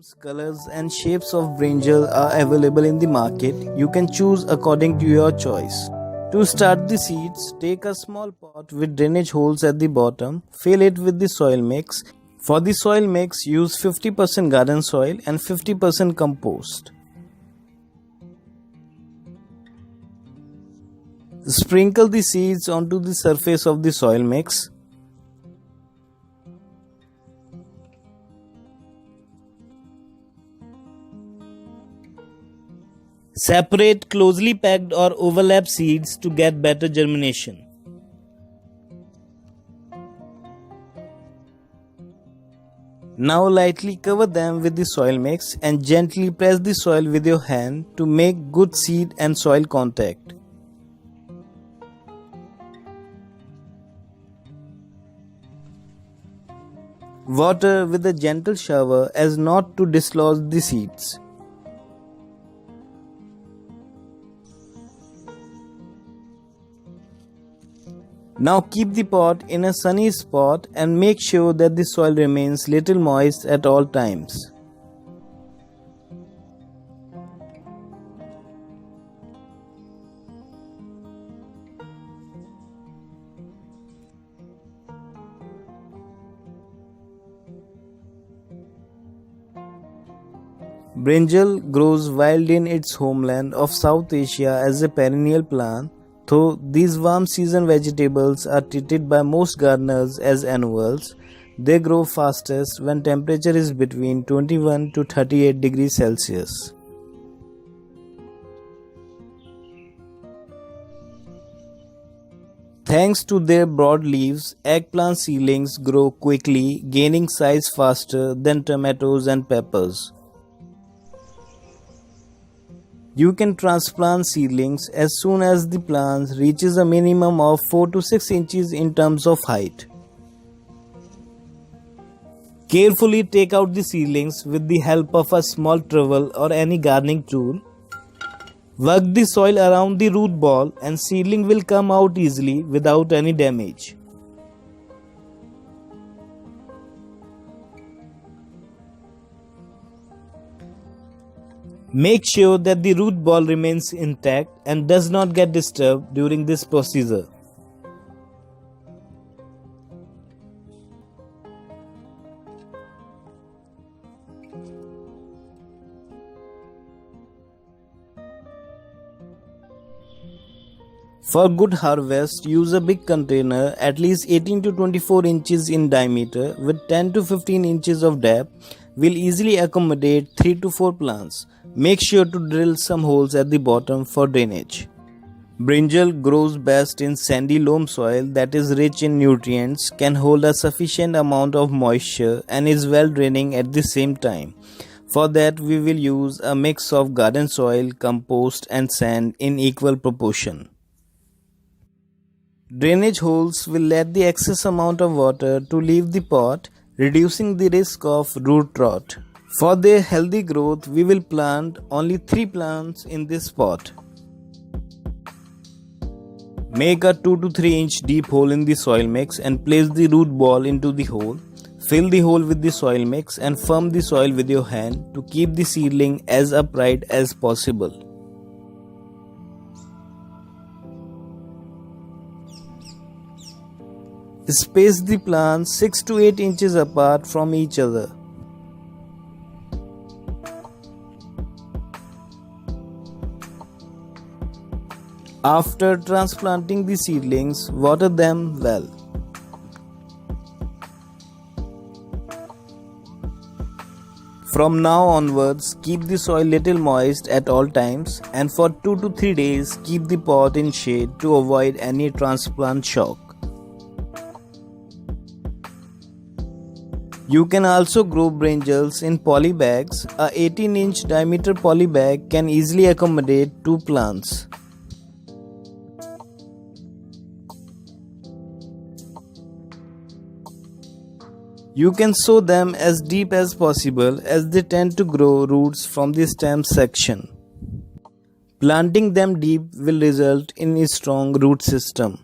Colors and shapes of brinjal are available in the market. You can choose according to your choice. To start the seeds, take a small pot with drainage holes at the bottom. Fill it with the soil mix. For the soil mix, use 50% garden soil and 50% compost. Sprinkle the seeds onto the surface of the soil mix. Separate closely packed or overlap seeds to get better germination. Now lightly cover them with the soil mix and gently press the soil with your hand to make good seed and soil contact. Water with a gentle shower as not to dislodge the seeds. Now keep the pot in a sunny spot and make sure that the soil remains little moist at all times. Brinjal grows wild in its homeland of South Asia as a perennial plant. Though these warm season vegetables are treated by most gardeners as annuals, they grow fastest when temperature is between 21 to 38 degrees Celsius. Thanks to their broad leaves, eggplant seedlings grow quickly, gaining size faster than tomatoes and peppers. You can transplant seedlings as soon as the plant reaches a minimum of 4 to 6 inches in terms of height. Carefully take out the seedlings with the help of a small trowel or any gardening tool. Work the soil around the root ball and seedling will come out easily without any damage. Make sure that the root ball remains intact and does not get disturbed during this procedure. For good harvest, use a big container at least 18 to 24 inches in diameter with 10 to 15 inches of depth. Will easily accommodate 3 to 4 plants. Make sure to drill some holes at the bottom for drainage. Brinjal grows best in sandy loam soil that is rich in nutrients, can hold a sufficient amount of moisture and is well draining at the same time. For that we will use a mix of garden soil, compost and sand in equal proportion. Drainage holes will let the excess amount of water to leave the pot, reducing the risk of root rot. For their healthy growth, we will plant only 3 plants in this pot. Make a 2 to 3 inch deep hole in the soil mix and place the root ball into the hole. Fill the hole with the soil mix and firm the soil with your hand to keep the seedling as upright as possible. Space the plants 6 to 8 inches apart from each other. After transplanting the seedlings, water them well. From now onwards, keep the soil little moist at all times and for 2 to 3 days keep the pot in shade to avoid any transplant shock. You can also grow brinjals in poly bags. A 18-inch diameter poly bag can easily accommodate 2 plants. You can sow them as deep as possible as they tend to grow roots from the stem section. Planting them deep will result in a strong root system.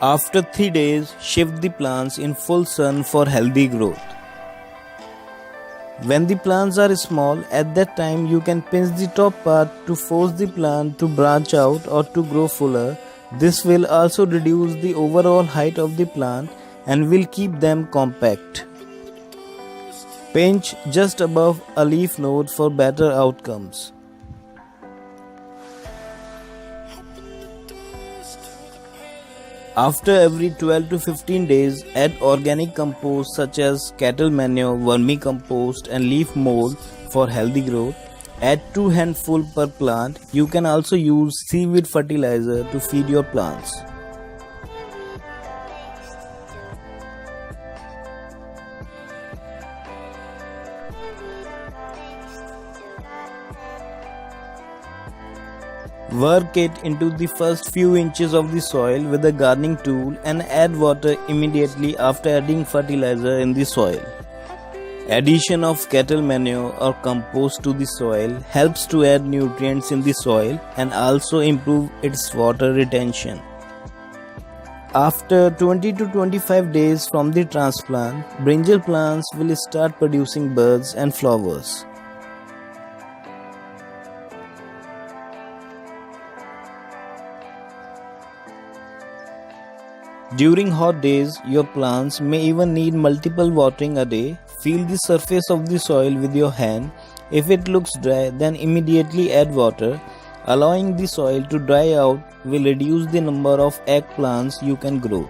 After 3 days, shift the plants in full sun for healthy growth. When the plants are small, at that time you can pinch the top part to force the plant to branch out or to grow fuller. This will also reduce the overall height of the plant and will keep them compact. Pinch just above a leaf node for better outcomes. After every 12 to 15 days, add organic compost such as cattle manure, vermicompost and leaf mold for healthy growth. Add 2 handfuls per plant. You can also use seaweed fertilizer to feed your plants. Work it into the first few inches of the soil with a gardening tool and add water immediately after adding fertilizer in the soil. Addition of cattle manure or compost to the soil helps to add nutrients in the soil and also improve its water retention. After 20 to 25 days from the transplant, brinjal plants will start producing buds and flowers. During hot days, your plants may even need multiple watering a day. Feel the surface of the soil with your hand. If it looks dry, then immediately add water. Allowing the soil to dry out will reduce the number of egg plants you can grow.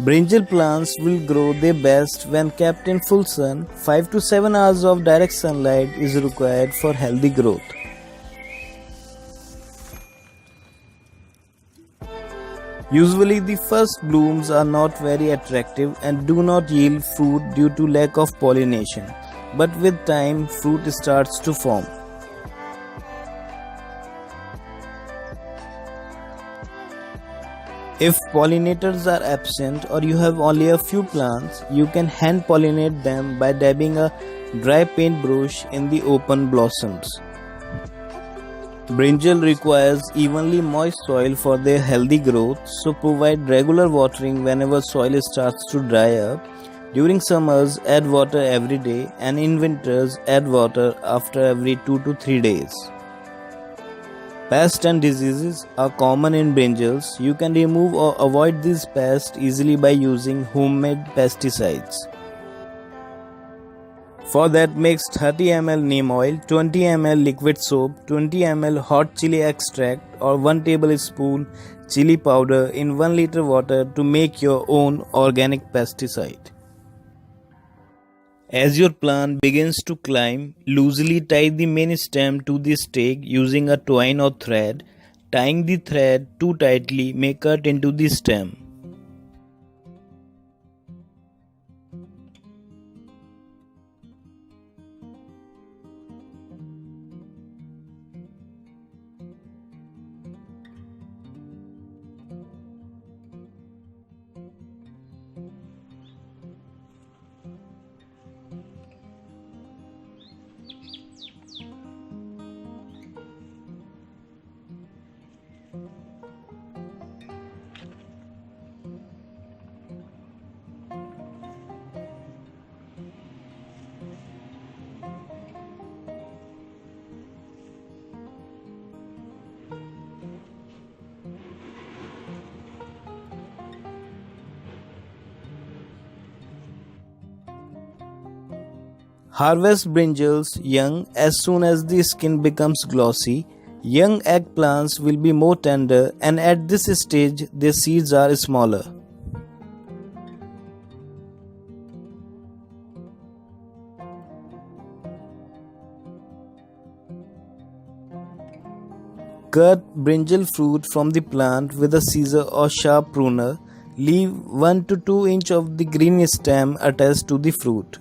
Brinjal plants will grow their best when kept in full sun. 5 to 7 hours of direct sunlight is required for healthy growth. Usually the first blooms are not very attractive and do not yield fruit due to lack of pollination. But with time, fruit starts to form. If pollinators are absent or you have only a few plants, you can hand pollinate them by dabbing a dry paintbrush in the open blossoms. Brinjal requires evenly moist soil for their healthy growth, so provide regular watering whenever soil starts to dry up. During summers, add water every day, and in winters, add water after every 2 to 3 days. Pests and diseases are common in brinjals. You can remove or avoid these pests easily by using homemade pesticides. For that, mix 30 ml neem oil, 20 ml liquid soap, 20 ml hot chili extract or 1 tablespoon chili powder in 1 liter water to make your own organic pesticide. As your plant begins to climb, loosely tie the main stem to the stake using a twine or thread. Tying the thread too tightly may cut into the stem. Harvest brinjals young as soon as the skin becomes glossy. Young eggplants will be more tender, and at this stage their seeds are smaller. Cut brinjal fruit from the plant with a scissor or sharp pruner. Leave 1 to 2 inch of the green stem attached to the fruit.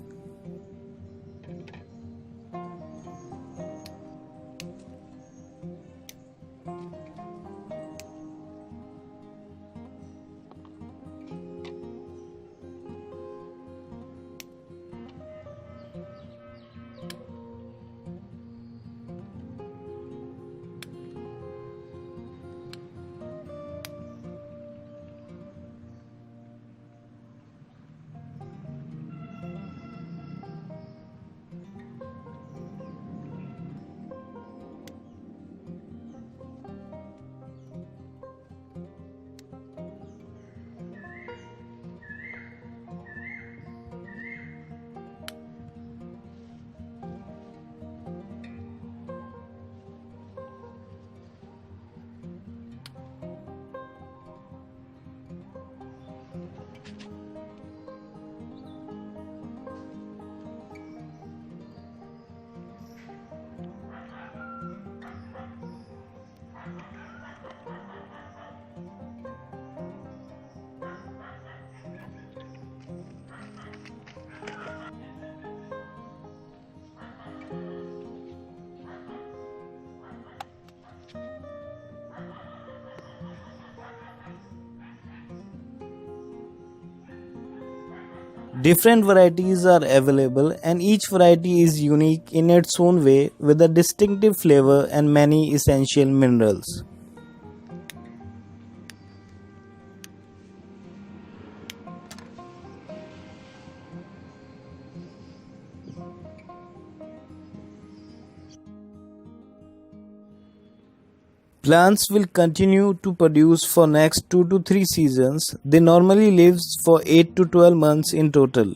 Different varieties are available and each variety is unique in its own way with a distinctive flavor and many essential minerals. Plants will continue to produce for next 2 to 3 seasons. They normally live for 8 to 12 months in total.